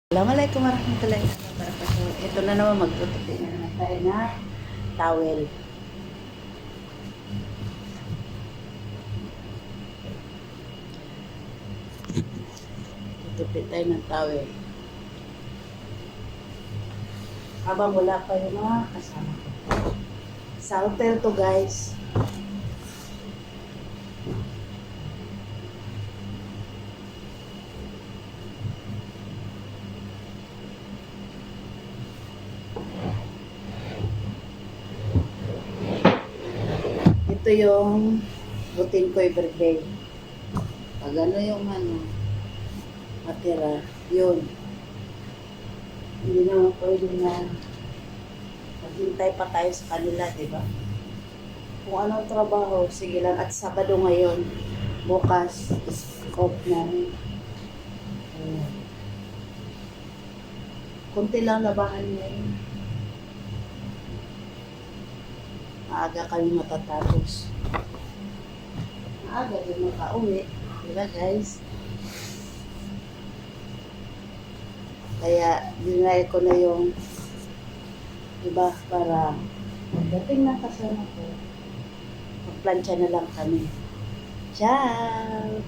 Assalamualaikum warahmatullahi wabarakatuh. Ito na naman, magtutupi na naman tayo na towel. Tutupi tayo ng towel. Habang wala pa yung mga kasama ko. Sa hotel to, guys. Ito yung routine ko everyday. Pag ano yung matira, yun. Hindi naman pwede na maghintay pa tayo sa kanila, di ba? Kung anong trabaho, sige lang. At Sabado ngayon, bukas, is off namin. Kunti lang labahan ngayon. Maaga kami matatapos. Maaga din makauwi. Diba, guys? Kaya, dinay ko na yung diba, para pagdating ng kasama ko, magplansya na lang kami. Ciao!